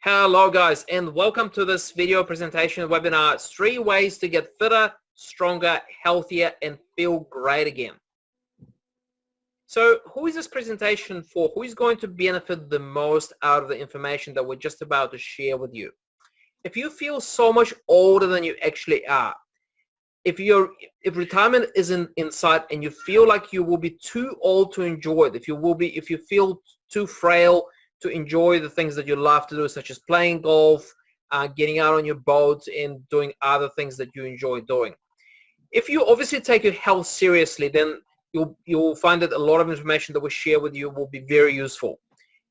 Hello guys, and welcome to this video presentation webinar, 3 ways to get fitter, stronger, healthier, and feel great again. So who is this presentation for? Who is going to benefit the most out of the information that we're just about to share with you? If you feel so much older than you actually are, if retirement isn't in sight and you feel like you will be too old to enjoy it, if you feel too frail to enjoy the things that you love to do, such as playing golf, getting out on your boat, and doing other things that you enjoy doing. If you obviously take your health seriously, then you'll find that a lot of information that we share with you will be very useful.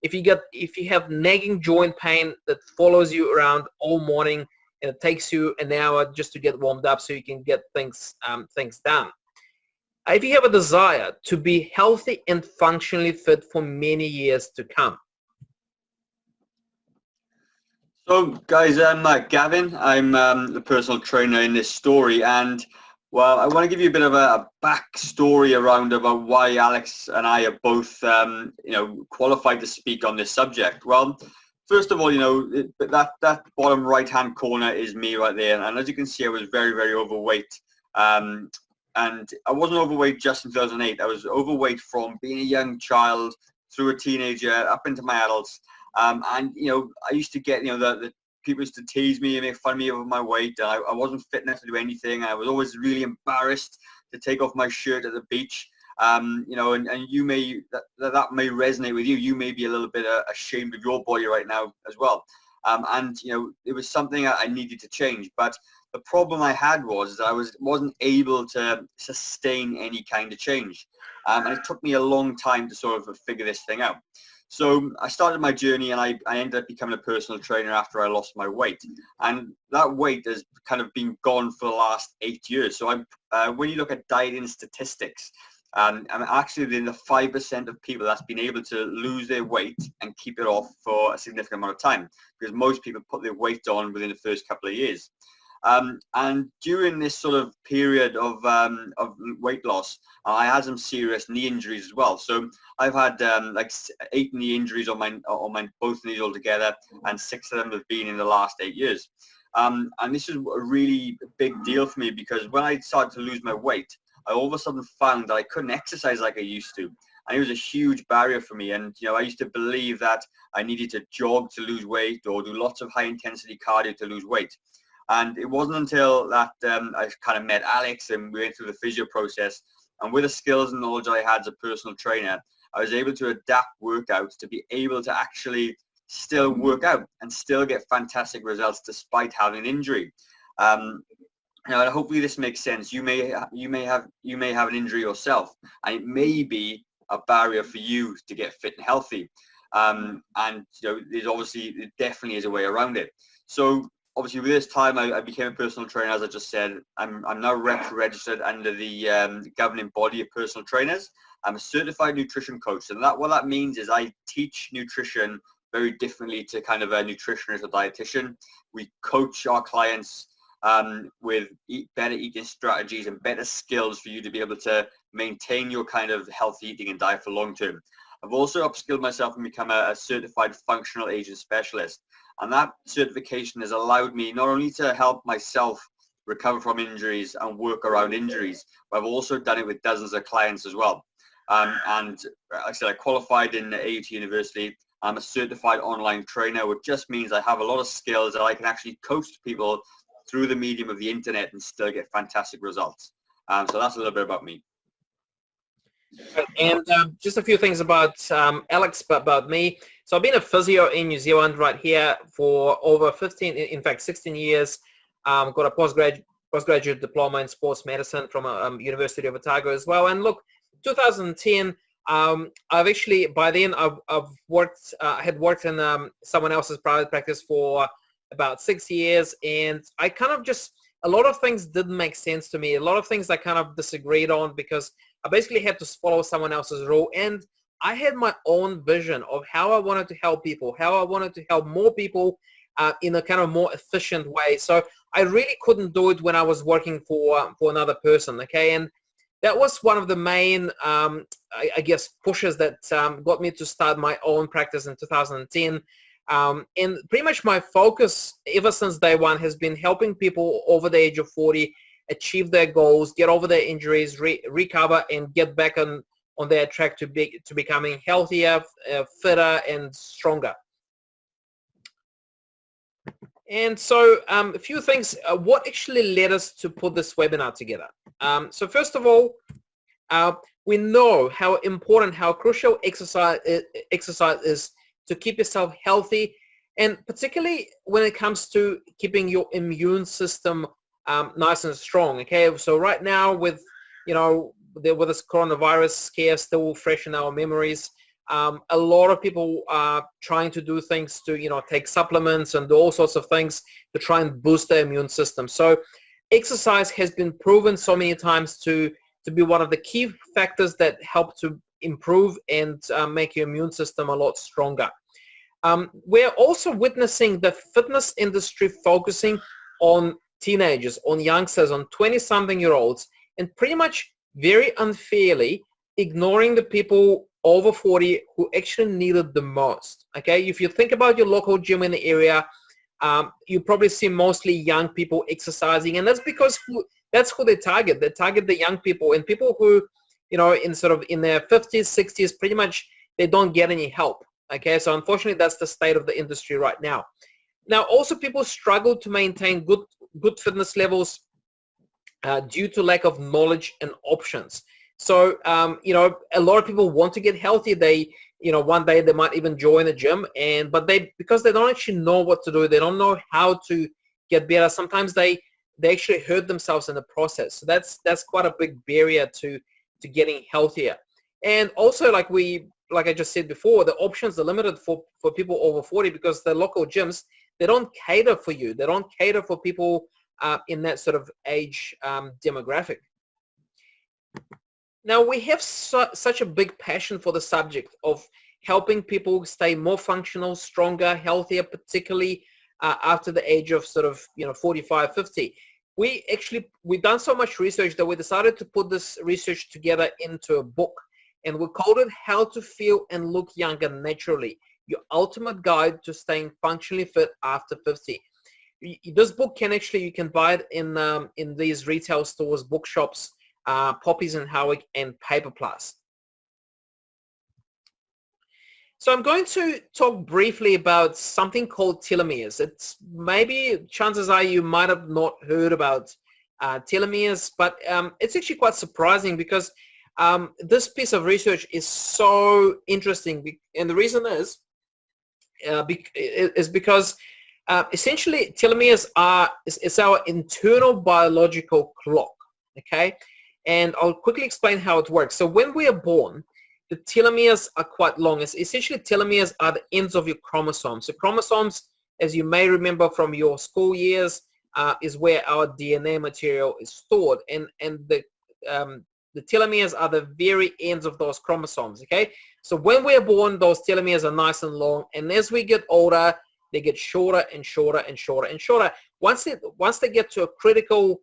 If you have nagging joint pain that follows you around all morning and it takes you an hour just to get warmed up so you can get things done. If you have a desire to be healthy and functionally fit for many years to come. So guys, I'm Gavin. I'm the personal trainer in this story, and well, I want to give you a bit of a backstory around about why Alex and I are both qualified to speak on this subject. Well, first of all, that bottom right hand corner is me right there, and as you can see, I was very, very overweight, and I wasn't overweight just in 2008. I was overweight from being a young child through a teenager up into my adults. And I used to get, the people used to tease me and make fun of me over my weight. I wasn't fit enough to do anything. I was always really embarrassed to take off my shirt at the beach. And you may, that may resonate with you. You may be a little bit ashamed of your body right now as well. It was something I needed to change. But the problem I had was that I wasn't able to sustain any kind of change. And it took me a long time to sort of figure this thing out. So I started my journey, and I ended up becoming a personal trainer after I lost my weight. And that weight has kind of been gone for the last 8 years. So when you look at dieting statistics, I'm actually in the 5% of people that's been able to lose their weight and keep it off for a significant amount of time, because most people put their weight on within the first couple of years. And during this sort of period of weight loss, I had some serious knee injuries as well. So I've had like 8 knee injuries on my both knees altogether, and 6 of them have been in the last 8 years. And this is a really big deal for me, because when I started to lose my weight, I all of a sudden found that I couldn't exercise like I used to. And it was a huge barrier for me. And I used to believe that I needed to jog to lose weight or do lots of high intensity cardio to lose weight. And it wasn't until that I kind of met Alex and we went through the physio process, and with the skills and knowledge I had as a personal trainer, I was able to adapt workouts to be able to actually still work out and still get fantastic results despite having an injury. Hopefully this makes sense. You may have an injury yourself, and it may be a barrier for you to get fit and healthy. There definitely is a way around it. So obviously, with this time, I became a personal trainer, as I just said. I'm now registered under the governing body of personal trainers. I'm a certified nutrition coach. And what that means is I teach nutrition very differently to kind of a nutritionist or dietitian. We coach our clients with better eating strategies and better skills for you to be able to maintain your kind of healthy eating and diet for long term. I've also upskilled myself and become a certified functional aging specialist. And that certification has allowed me not only to help myself recover from injuries and work around injuries, but I've also done it with dozens of clients as well. And like I said, I qualified in AUT University. I'm a certified online trainer, which just means I have a lot of skills that I can actually coach people through the medium of the internet and still get fantastic results. So that's a little bit about me. And just a few things about Alex, about me. So I've been a physio in New Zealand right here for over 16 years. Got a postgraduate diploma in sports medicine from University of Otago as well. And look, 2010, I've actually, by then I had worked in someone else's private practice for about 6 years, and I kind of a lot of things didn't make sense to me. A lot of things I kind of disagreed on, because I basically had to follow someone else's rule, and I had my own vision of how I wanted to help people, how I wanted to help more people in a kind of more efficient way. So I really couldn't do it when I was working for another person, okay? And that was one of the main, I guess, pushes that got me to start my own practice in 2010. And pretty much my focus ever since day one has been helping people over the age of 40 achieve their goals, get over their injuries, recover, and get back on their track to becoming healthier, fitter, and stronger. And so a few things, what actually led us to put this webinar together. So first of all, we know how important, how crucial exercise is to keep yourself healthy, and particularly when it comes to keeping your immune system nice and strong. Okay, so right now with with this coronavirus scare still fresh in our memories, a lot of people are trying to do things to take supplements and do all sorts of things to try and boost their immune system. So exercise has been proven so many times to be one of the key factors that help to improve and make your immune system a lot stronger. We're also witnessing the fitness industry focusing on teenagers, on youngsters, on 20-something-year-olds, and pretty much very unfairly ignoring the people over 40 who actually need it the most. Okay, if you think about your local gym in the area, you probably see mostly young people exercising, and that's because that's who they target. They target the young people, and people who, in their 50s, 60s, pretty much they don't get any help. Okay, so unfortunately, that's the state of the industry right now. Now, also people struggle to maintain good fitness levels due to lack of knowledge and options. So, a lot of people want to get healthy. They, one day they might even join a gym, but because they don't actually know what to do, they don't know how to get better. Sometimes they actually hurt themselves in the process. So that's quite a big barrier to getting healthier. And also, like I just said before, the options are limited for people over 40 because the local gyms, they don't cater for you. They don't cater for people in that sort of age demographic. Now, we have such a big passion for the subject of helping people stay more functional, stronger, healthier, particularly after the age of 45, 50. We've done so much research that we decided to put this research together into a book, and we called it How to Feel and Look Younger Naturally, Your Ultimate Guide to Staying Functionally Fit After 50. This book you can buy it in these retail stores, bookshops, Poppies and Howick, and Paper Plus. So I'm going to talk briefly about something called telomeres. It's maybe, chances are you might have not heard about telomeres, but it's actually quite surprising because this piece of research is so interesting, and the reason is because essentially telomeres is our internal biological clock. Okay, and I'll quickly explain how it works. So when we are born, the telomeres are quite long. Essentially, telomeres are the ends of your chromosomes. So chromosomes, as you may remember from your school years, is where our DNA material is stored, and the telomeres are the very ends of those chromosomes. Okay, so when we're born, those telomeres are nice and long, and as we get older, they get shorter and shorter and shorter and shorter. Once they get to a critical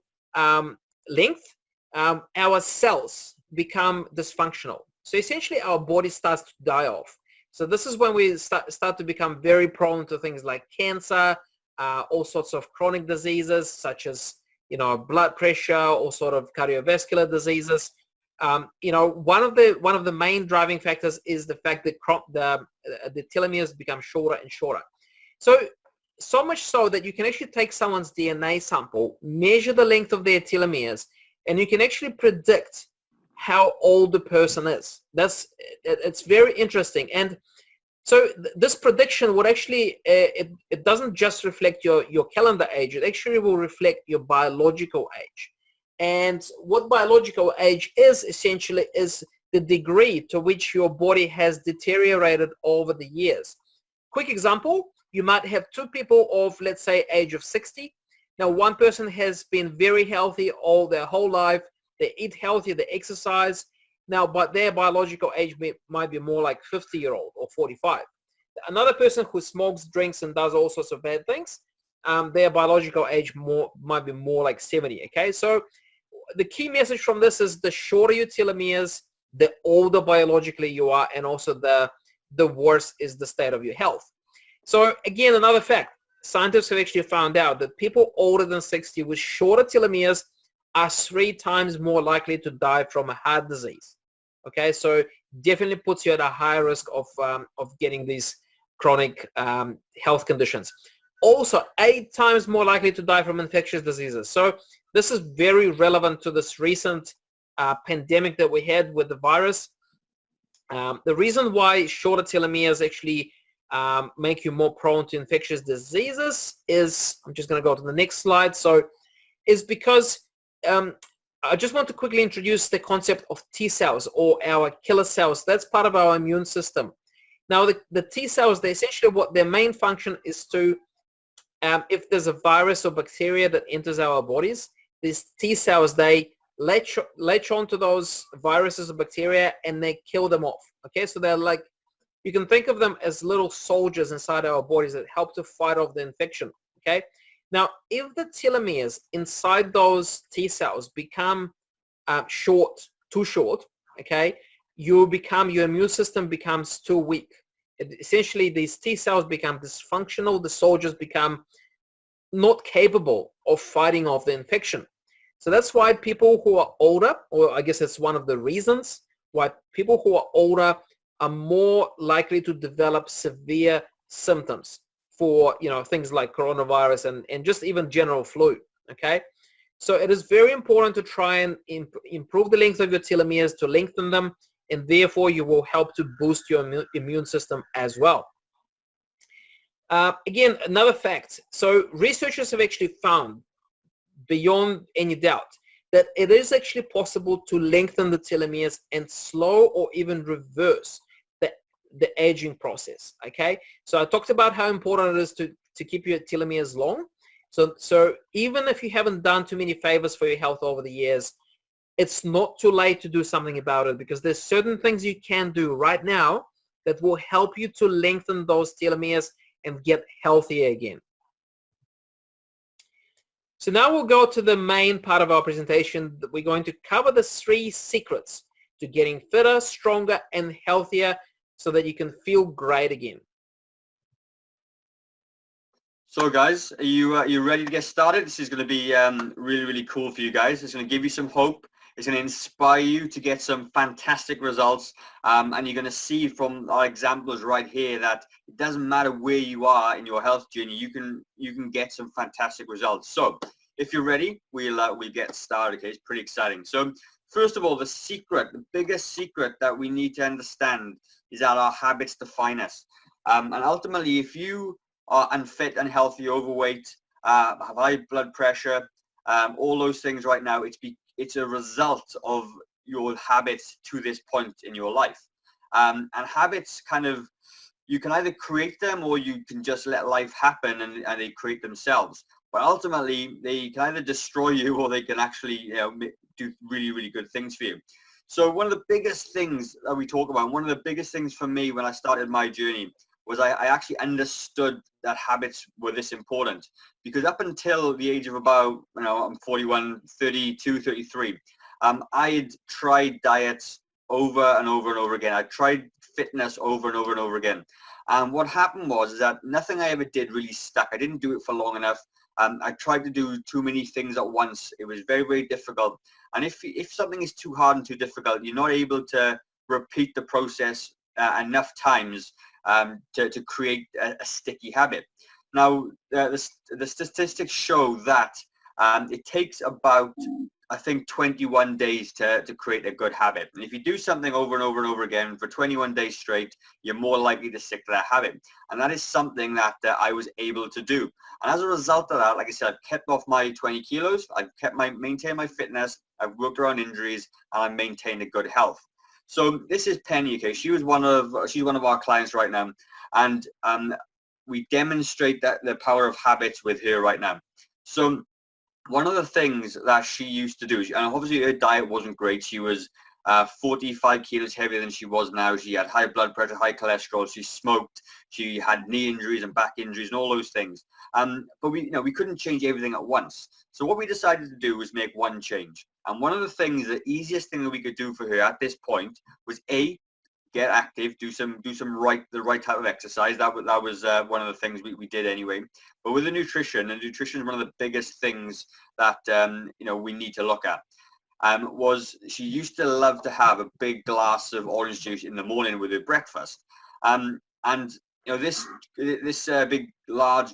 length, our cells become dysfunctional. So essentially, our body starts to die off. So this is when we start to become very prone to things like cancer, all sorts of chronic diseases such as blood pressure, all sort of cardiovascular diseases. One of the main driving factors is the fact that the telomeres become shorter and shorter. So much so that you can actually take someone's DNA sample, measure the length of their telomeres, and you can actually predict how old the person is. It's very interesting. And so this prediction would actually, it doesn't just reflect your calendar age, it actually will reflect your biological age. And what biological age is essentially is the degree to which your body has deteriorated over the years. Quick example, you might have two people of, let's say, age of 60. Now, one person has been very healthy all their whole life. They eat healthy, they exercise. Now, but their biological age might be more like 50-year-old or 45. Another person who smokes, drinks, and does all sorts of bad things, their biological age might be more like 70. Okay, so the key message from this is the shorter your telomeres, the older biologically you are, and also the worse is the state of your health. So again, another fact, scientists have actually found out that people older than 60 with shorter telomeres are 3 times more likely to die from a heart disease. Okay, so definitely puts you at a higher risk of getting these chronic health conditions. Also, 8 times more likely to die from infectious diseases. So this is very relevant to this recent pandemic that we had with the virus. The reason why shorter telomeres actually make you more prone to infectious diseases is, I'm just going to go to the next slide, so is because I just want to quickly introduce the concept of T cells, or our killer cells. That's part of our immune system. Now the T cells, they essentially, what their main function is to, if there's a virus or bacteria that enters our bodies, these T cells, they latch onto those viruses or bacteria and they kill them off. Okay, so they're like, you can think of them as little soldiers inside our bodies that help to fight off the infection. Okay, now if the telomeres inside those T cells become too short, okay, your immune system becomes too weak. Essentially, these T cells become dysfunctional. The soldiers become not capable of fighting off the infection. So that's why people who are older, or I guess it's one of the reasons why people who are older are more likely to develop severe symptoms for, things like coronavirus and just even general flu. Okay, so it is very important to try and improve the length of your telomeres, to lengthen them, and therefore you will help to boost your immune system as well. Again, another fact. So researchers have actually found, beyond any doubt, that it is actually possible to lengthen the telomeres and slow or even reverse the aging process. Okay, so I talked about how important it is to keep your telomeres long. So even if you haven't done too many favors for your health over the years, it's not too late to do something about it, because there's certain things you can do right now that will help you to lengthen those telomeres and get healthier again. So now we'll go to the main part of our presentation. We're going to cover the 3 secrets to getting fitter, stronger, and healthier so that you can feel great again. So guys, are you ready to get started? This is going to be really, really cool for you guys. It's going to give you some hope. It's going to inspire you to get some fantastic results. And you're going to see from our examples right here that it doesn't matter where you are in your health journey, you can get some fantastic results. So if you're ready, we'll get started. Okay, it's pretty exciting. So first of all, the biggest secret that we need to understand is that our habits define us. And ultimately, if you are unfit, unhealthy, overweight, have high blood pressure, all those things right now, it's a result of your habits to this point in your life. And habits you can either create them or you can just let life happen and they create themselves. But ultimately, they can either destroy you or they can actually do really, really good things for you. So one of the biggest things that we talk about, one of the biggest things for me when I started my journey, was I actually understood that habits were this important. Because up until the age of about, I'm 41, 32, 33, I had tried diets over and over and over again. I tried fitness over and over and over again. And what happened was that nothing I ever did really stuck. I didn't do it for long enough. I tried to do too many things at once. It was very, very difficult. And if something is too hard and too difficult, you're not able to repeat the process enough times to create a sticky habit. Now, the statistics show that it takes about, I think, 21 days to create a good habit. And if you do something over and over and over again for 21 days straight, you're more likely to stick to that habit. And that is something that I was able to do. And as a result of that, like I said, I've kept off my 20 kilos, I've maintained my fitness, I've worked around injuries, and I've maintained a good health. So this is Penny. Okay, she's one of our clients right now, and we demonstrate the power of habits with her right now. So one of the things that she used to do, and obviously her diet wasn't great. She was 45 kilos heavier than she was now. She had high blood pressure, high cholesterol. She smoked. She had knee injuries and back injuries and all those things. But we couldn't change everything at once. So what we decided to do was make one change. And one of the things, the easiest thing that we could do for her at this point was get active, do the right type of exercise. That was one of the things we did anyway. But with the nutrition, and nutrition is one of the biggest things that we need to look at. Was she used to love to have a big glass of orange juice in the morning with her breakfast, and this big large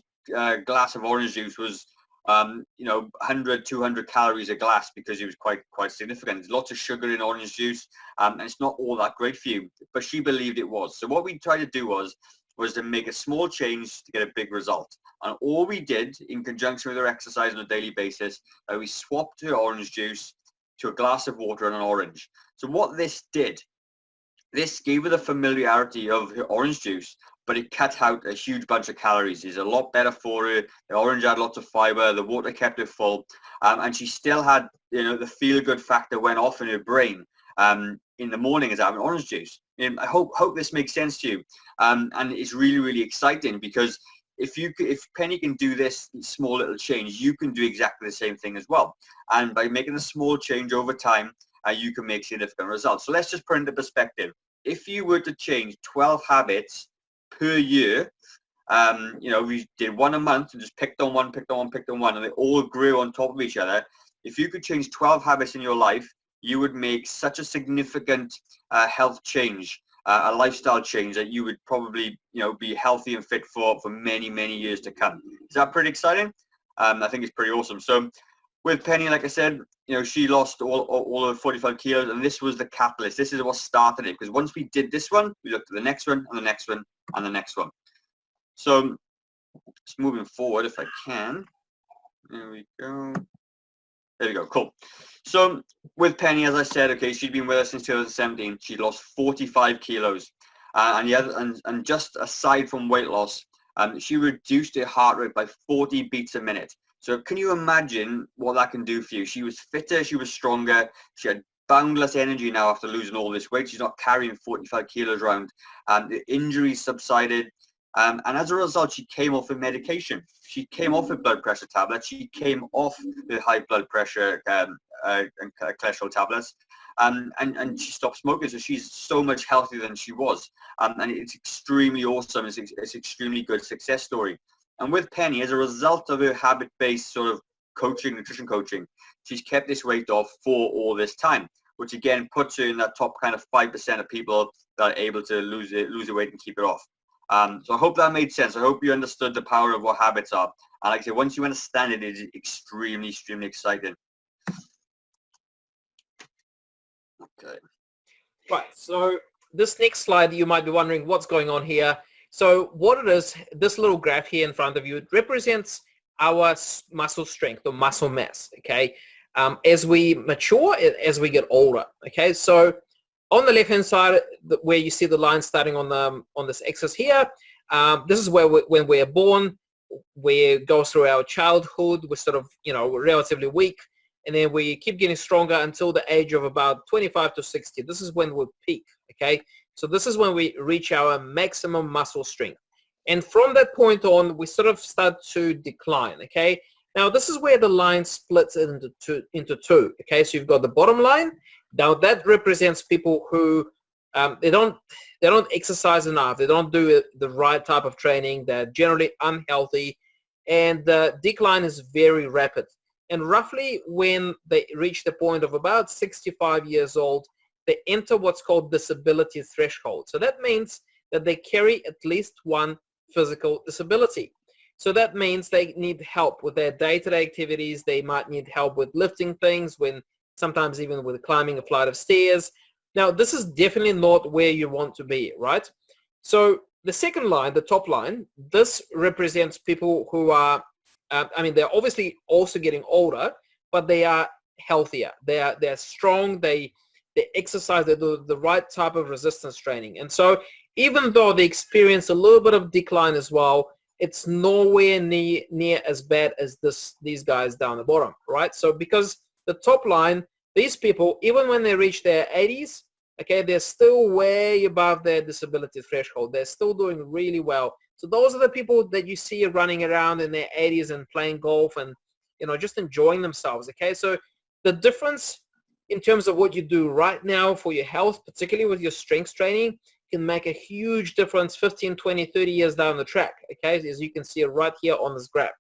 glass of orange juice was 100, 200 calories a glass, because it was quite significant. There's lots of sugar in orange juice, and it's not all that great for you, but she believed it was. So what we tried to do was to make a small change to get a big result. And all we did in conjunction with her exercise on a daily basis, we swapped her orange juice to a glass of water and an orange. So what this did, this gave her the familiarity of her orange juice, but it cut out a huge bunch of calories. It's a lot better for her. The orange had lots of fiber, the water kept her full, and she still had, the feel-good factor went off in her brain in the morning as having orange juice. And I hope this makes sense to you, and it's really, really exciting, because if Penny can do this small little change, you can do exactly the same thing as well. And by making a small change over time, you can make significant results. So let's just put it into perspective. If you were to change 12 habits per year, we did one a month and just picked on one, and they all grew on top of each other. If you could change 12 habits in your life, you would make such a significant health change, a lifestyle change, that you would probably, be healthy and fit for many, many years to come. Is that pretty exciting? I think it's pretty awesome. So with Penny, like I said, she lost all of 45 kilos, and this was the catalyst. This is what started it, because once we did this one, we looked at the next one, and the next one, and the next one. So just moving forward, if I can. There we go. There we go. Cool. So with Penny, as I said, okay, she'd been with us since 2017. She lost 45 kilos, and just aside from weight loss, she reduced her heart rate by 40 beats a minute. So can you imagine what that can do for you? She was fitter, she was stronger, she had boundless energy now after losing all this weight. She's not carrying 45 kilos around. The injuries subsided, and as a result, she came off of medication. She came off of blood pressure tablets. She came off the high blood pressure and cholesterol tablets, and she stopped smoking. So she's so much healthier than she was, and it's extremely awesome. It's extremely good success story. And with Penny, as a result of her habit-based sort of nutrition coaching, she's kept this weight off for all this time, which again puts her in that top kind of 5% of people that are able to lose the weight and keep it off. So I hope that made sense. I hope you understood the power of what habits are. And like I said, once you understand it, it's extremely, extremely exciting. Okay. Right. So this next slide, you might be wondering what's going on here. So what it is, this little graph here in front of you, it represents our muscle strength or muscle mass, okay, as we mature, as we get older, okay. So on the left-hand side, where you see the line starting on this axis here, this is where when we're born, we go through our childhood, we're sort of, we're relatively weak, and then we keep getting stronger until the age of about 25 to 60. This is when we peak, okay. So this is when we reach our maximum muscle strength. And from that point on, we sort of start to decline, okay? Now, this is where the line splits into two, okay? So you've got the bottom line. Now, that represents people who, they don't exercise enough. They don't do the right type of training. They're generally unhealthy. And the decline is very rapid. And roughly when they reach the point of about 65 years old, they enter what's called disability threshold. So that means that they carry at least one physical disability. So that means they need help with their day-to-day activities. They might need help with lifting things, sometimes even with climbing a flight of stairs. Now, this is definitely not where you want to be, right? So the second line, the top line, this represents people who are, they're obviously also getting older, but they are healthier. They're strong. They exercise, they do the right type of resistance training. And so even though they experience a little bit of decline as well, it's nowhere near as bad as these guys down the bottom, right? So because the top line, these people, even when they reach their 80s, okay, they're still way above their disability threshold. They're still doing really well. So those are the people that you see running around in their 80s and playing golf and, just enjoying themselves, okay? So the difference in terms of what you do right now for your health, particularly with your strength training, can make a huge difference 15, 20, 30 years down the track, okay, as you can see right here on this graph.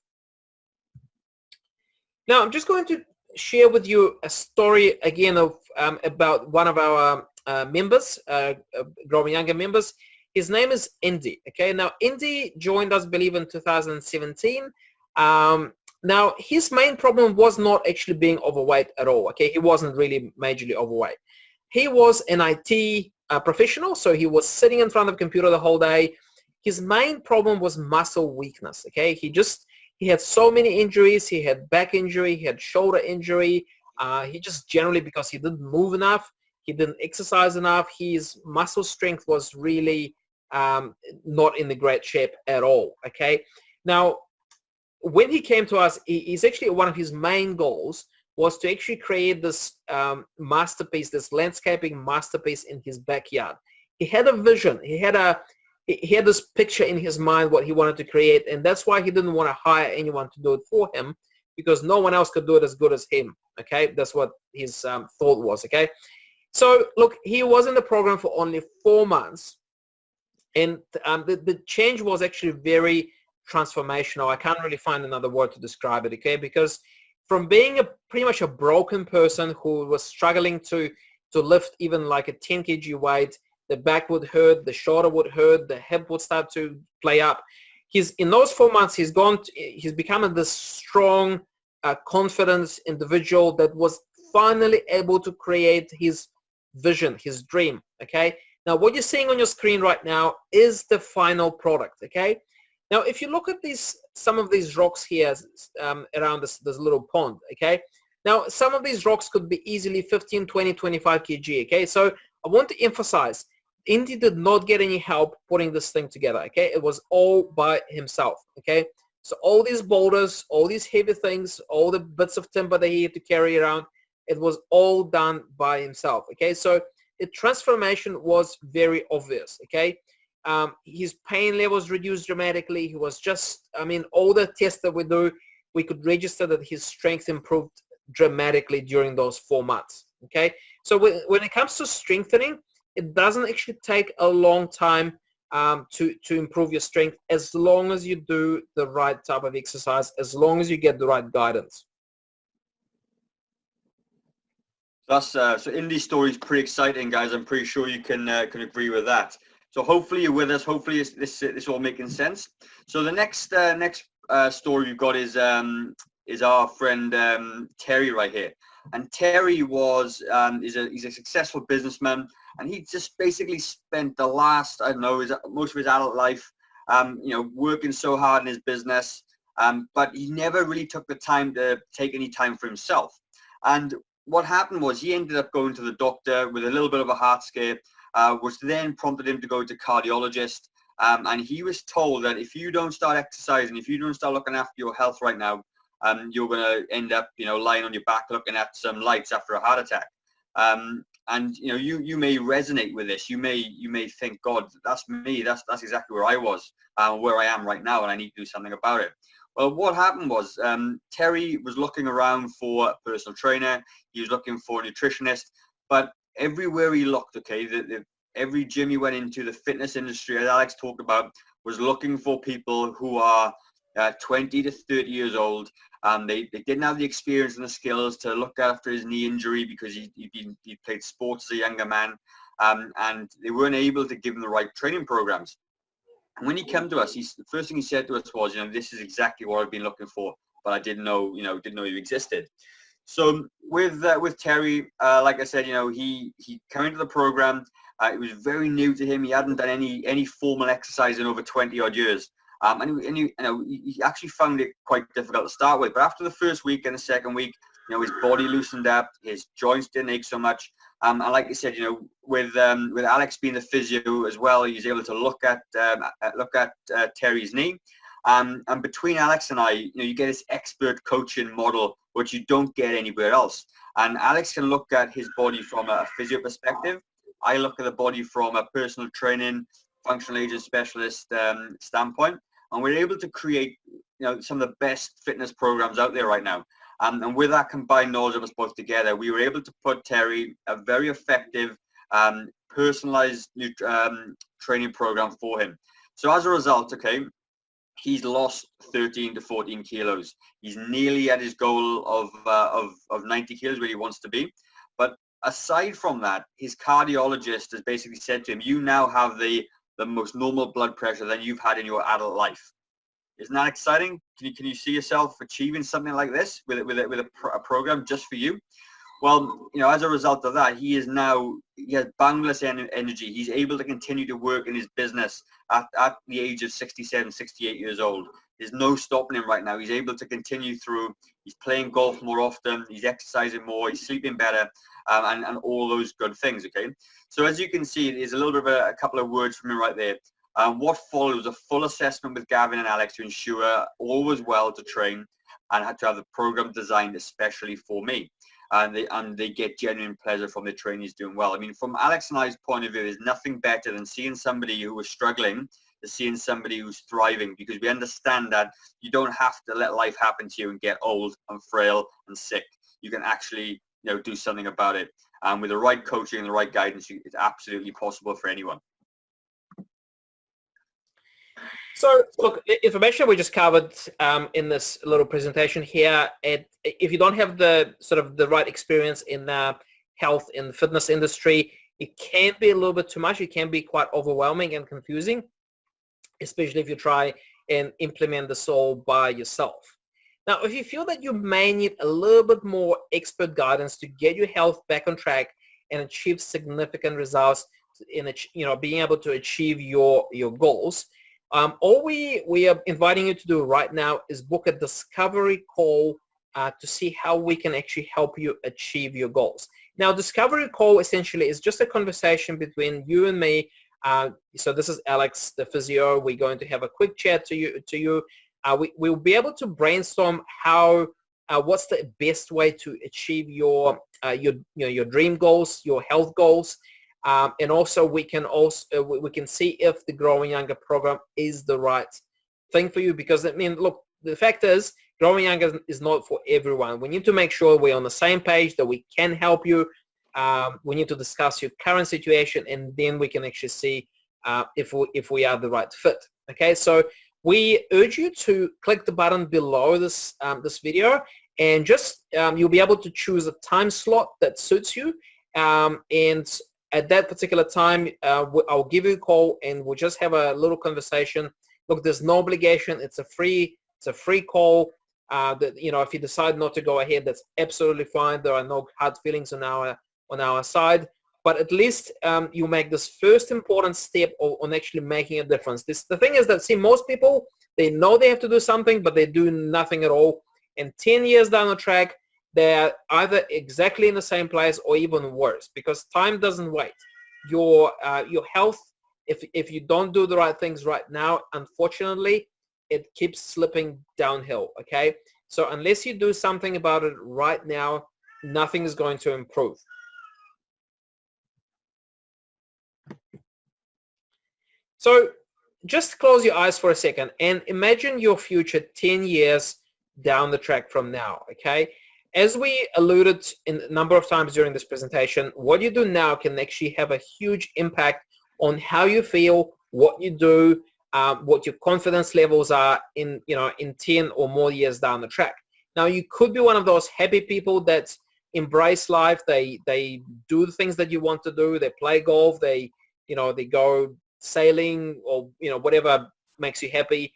Now, I'm just going to share with you a story again of about one of our members, growing younger members. His name is Indy. Okay, now Indy joined us, I believe, in 2017. Now, his main problem was not actually being overweight at all. Okay, he wasn't really majorly overweight. He was an IT professional, so he was sitting in front of a computer the whole day. His main problem was muscle weakness. Okay, he had so many injuries. He had back injury, he had shoulder injury. He just generally, because he didn't move enough, he didn't exercise enough, his muscle strength was really not in the great shape at all. Okay, now when he came to us, he's actually, one of his main goals was to actually create this masterpiece, this landscaping masterpiece in his backyard. He had a vision. He had this picture in his mind what he wanted to create, and that's why he didn't want to hire anyone to do it for him, because no one else could do it as good as him. Okay, that's what his thought was. Okay, so look, he was in the program for only 4 months, and the change was actually very transformational. I can't really find another word to describe it. Okay, because from being pretty much a broken person who was struggling to lift even like a 10 kg weight, the back would hurt, the shoulder would hurt, the hip would start to play up. In those 4 months, he's become this strong, confident individual that was finally able to create his vision, his dream. Okay. Now, what you're seeing on your screen right now is the final product. Okay. Now, if you look at some of these rocks here around this little pond. Okay. Now, some of these rocks could be easily 15, 20, 25 kg. Okay. So I want to emphasize, Indy did not get any help putting this thing together. Okay, it was all by himself. Okay, so all these boulders, all these heavy things, all the bits of timber that he had to carry around, it was all done by himself. Okay, so the transformation was very obvious. Okay, his pain levels reduced dramatically. He was just, I mean, all the tests that we do, we could register that his strength improved dramatically during those 4 months. Okay, so when it comes to strengthening, it doesn't actually take a long time to improve your strength, as long as you do the right type of exercise, as long as you get the right guidance. That's so Indy's story is pretty exciting, guys. I'm pretty sure you can agree with that. So hopefully you're with us. Hopefully this all making sense. So the next story we've got is our friend Terry right here. And Terry he's a successful businessman, and he just basically spent the last, I don't know, most of his adult life, working so hard in his business, but he never really took the time to take any time for himself. And what happened was he ended up going to the doctor with a little bit of a heart scare, which then prompted him to go to cardiologist. And he was told that if you don't start exercising, if you don't start looking after your health right now, you're going to end up, lying on your back looking at some lights after a heart attack. And you may resonate with this. You may think, God, that's me. That's exactly where I was, where I am right now, and I need to do something about it. Well, what happened was Terry was looking around for a personal trainer. He was looking for a nutritionist, but everywhere he looked, okay, every gym he went into, the fitness industry, as Alex talked about, was looking for people who are 20 to 30 years old. They didn't have the experience and the skills to look after his knee injury because he played sports as a younger man, and they weren't able to give him the right training programs. And when he came to us, the first thing he said to us was, this is exactly what I've been looking for, but I didn't know you existed. So with Terry, like I said, he came into the program. It was very new to him. He hadn't done any formal exercise in over 20 odd years. And he actually found it quite difficult to start with. But after the first week and the second week, his body loosened up, his joints didn't ache so much. And like you said, with Alex being the physio as well, he was able to look at Terry's knee. And between Alex and I, you get this expert coaching model, which you don't get anywhere else. And Alex can look at his body from a physio perspective. I look at the body from a personal training, functional agent specialist standpoint. And we're able to create some of the best fitness programs out there right now. And with that combined knowledge of us both together, we were able to put Terry a very effective, personalized training program for him. So as a result, okay, he's lost 13 to 14 kilos. He's nearly at his goal of 90 kilos where he wants to be. But aside from that, his cardiologist has basically said to him, you now have the most normal blood pressure than you've had in your adult life. Isn't that exciting? Can you see yourself achieving something like this with a program just for you? Well, as a result of that, he has boundless energy. He's able to continue to work in his business at the age of 67, 68 years old. There's no stopping him right now. He's able to continue through. He's playing golf more often. He's exercising more. He's sleeping better, and all those good things, okay? So as you can see, there's a little bit of a couple of words from him right there. What follows a full assessment with Gavin and Alex to ensure all was well to train and had to have the program designed especially for me. And they get genuine pleasure from the trainees doing well. I mean, from Alex and I's point of view, there's nothing better than seeing somebody who was struggling to seeing somebody who's thriving, because we understand that you don't have to let life happen to you and get old and frail and sick. You can actually, do something about it. And with the right coaching and the right guidance, it's absolutely possible for anyone. So, look, information we just covered in this little presentation here. If you don't have the right experience in the health and fitness industry, it can be a little bit too much. It can be quite overwhelming and confusing, especially if you try and implement this all by yourself. Now, if you feel that you may need a little bit more expert guidance to get your health back on track and achieve significant results in being able to achieve your goals, all we are inviting you to do right now is book a discovery call to see how we can actually help you achieve your goals. Now, discovery call essentially is just a conversation between you and me. So this is Alex, the physio. We're going to have a quick chat to you. We'll be able to brainstorm how what's the best way to achieve your dream goals, your health goals. And also we can see if the Growing Younger program is the right thing for you, because look, the fact is Growing Younger is not for everyone. We need to make sure we're on the same page, that we can help you. We need to discuss your current situation, and then we can actually see if we are the right fit. Okay, so we urge you to click the button below this video, and just you'll be able to choose a time slot that suits you, and at that particular time, I'll give you a call and we'll just have a little conversation. Look, there's no obligation. It's a free call. If you decide not to go ahead, that's absolutely fine. There are no hard feelings on our side. But at least you make this first important step on actually making a difference. The thing is that, see, most people, they know they have to do something, but they do nothing at all. And 10 years down the track, they're either exactly in the same place or even worse, because time doesn't wait. Your health, if you don't do the right things right now, unfortunately, it keeps slipping downhill, okay? So unless you do something about it right now, nothing is going to improve. So just close your eyes for a second and imagine your future 10 years down the track from now, okay? As we alluded in a number of times during this presentation, what you do now can actually have a huge impact on how you feel, what you do, what your confidence levels are in 10 or more years down the track. Now, you could be one of those happy people that embrace life. They do the things that you want to do. They play golf. They go sailing, or whatever makes you happy.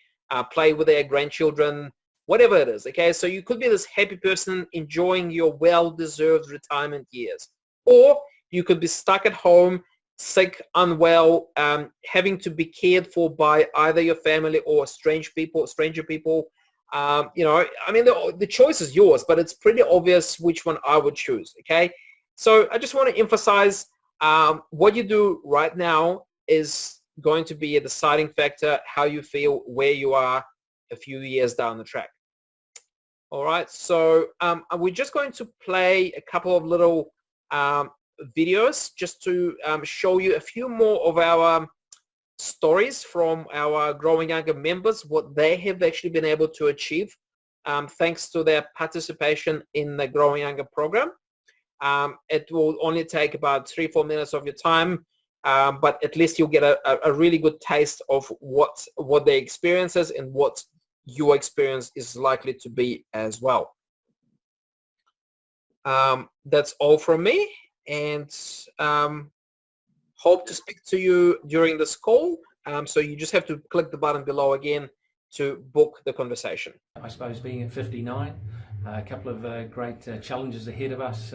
Play with their grandchildren. Whatever it is, okay? So you could be this happy person enjoying your well-deserved retirement years. Or you could be stuck at home, sick, unwell, having to be cared for by either your family or stranger people. The choice is yours, but it's pretty obvious which one I would choose, okay? So I just want to emphasize what you do right now is going to be a deciding factor how you feel, where you are a few years down the track. All right, so we're just going to play a couple of little videos just to show you a few more of our stories from our Growing Younger members, what they have actually been able to achieve thanks to their participation in the Growing Younger program. It will only take about 3-4 minutes of your time, but at least you'll get a really good taste of what their experience is and what your experience is likely to be as well. That's all from me, and hope to speak to you during this call. So you just have to click the button below again to book the conversation. I suppose being at 59, a couple of great challenges ahead of us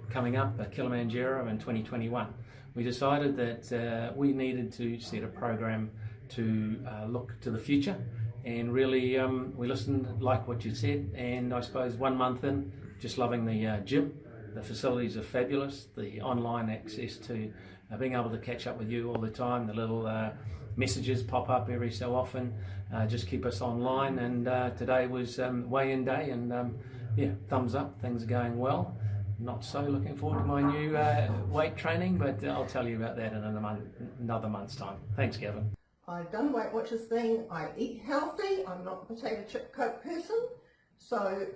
coming up at Kilimanjaro in 2021. We decided that we needed to set a program to look to the future, and really we listened, like what you said, and I suppose 1 month in, just loving the gym. The facilities are fabulous, the online access to being able to catch up with you all the time, the little messages pop up every so often, just keep us online, and today was weigh-in day, and yeah, thumbs up, things are going well. Not so looking forward to my new weight training, but I'll tell you about that in another month's time. Thanks, Gavin. I've done the Weight Watchers thing, I eat healthy, I'm not a potato chip Coke person, so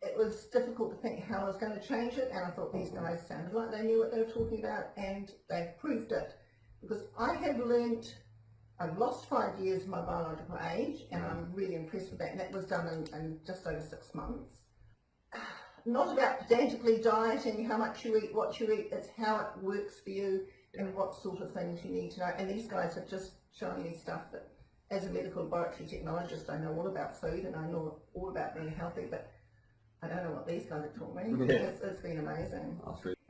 it was difficult to think how I was going to change it, and I thought these guys sounded like they knew what they were talking about, and they've proved it. Because I have learnt, I've lost 5 years of my biological age, and I'm really impressed with that, and that was done in just over 6 months. Not about pedantically dieting, how much you eat, what you eat, it's how it works for you and what sort of things you need to know. And these guys have just shown me stuff that, as a medical laboratory technologist, I know all about food and I know all about being healthy, but I don't know what these guys have taught me. Yeah. It's been amazing. Absolutely.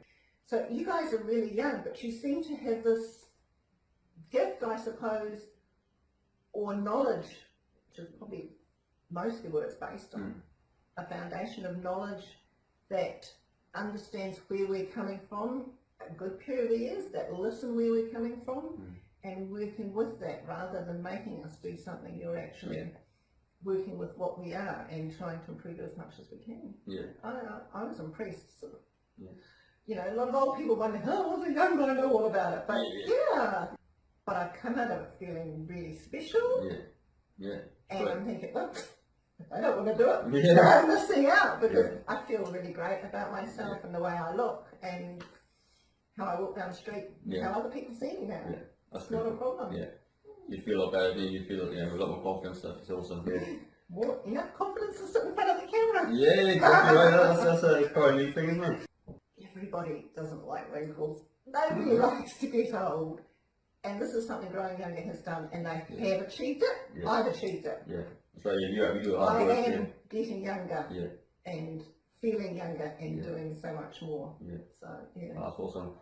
So you guys are really young, but you seem to have this gift, I suppose, or knowledge, which is probably mostly what it's based on, a foundation of knowledge that understands where we're coming from, a good period of years, that listen where we're coming from, and working with that rather than making us do something. You're actually working with what we are and trying to improve it as much as we can. Yeah. I was impressed. Sort of. Yeah. You know, a lot of old people wonder, oh, I was a young guy, I know all about it. But yeah. But I've come out of it feeling really special. Yeah. Yeah. And I'm thinking, oops, I don't want to do it. So I'm missing out because I feel really great about myself and the way I look and how I walk down the street, how other people see me now. Yeah, that's It's not a problem. Yeah, you feel a lot better, you feel, you know, a lot more confidence stuff. It's awesome. Yeah, More, confidence to sit in front of the camera. yeah, exactly right. That's quite a new thing, isn't it? Everybody doesn't like wrinkles. Nobody likes to get old. And this is something Growing Younger has done, and they have achieved it. Yeah. I've achieved it. Yeah, that's right. You do I hard work. am getting younger and feeling younger and Yeah. doing so much more. Yeah. So, yeah. That's awesome.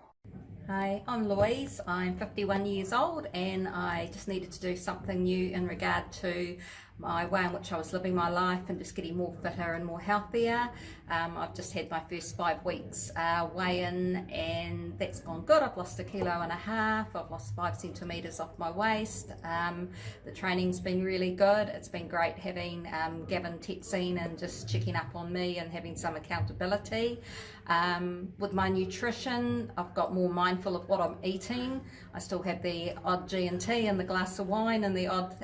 Hi, I'm Louise. I'm 51 years old, and I just needed to do something new in regard to my way in which I was living my life and just getting more fitter and more healthier. I've just had my first 5 weeks weigh-in, and that's gone good. I've lost 1.5 kilos. I've lost 5 centimetres off my waist. The training's been really good. It's been great having Gavin texting and just checking up on me and having some accountability. With my nutrition, I've got more mindful of what I'm eating. I still have the odd G&T and the glass of wine and the odd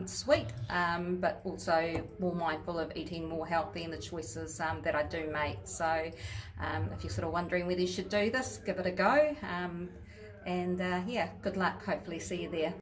sweet, but also more mindful of eating more healthy and the choices that I do make. So if you're sort of wondering whether you should do this, give it a go. And yeah, good luck. Hopefully see you there.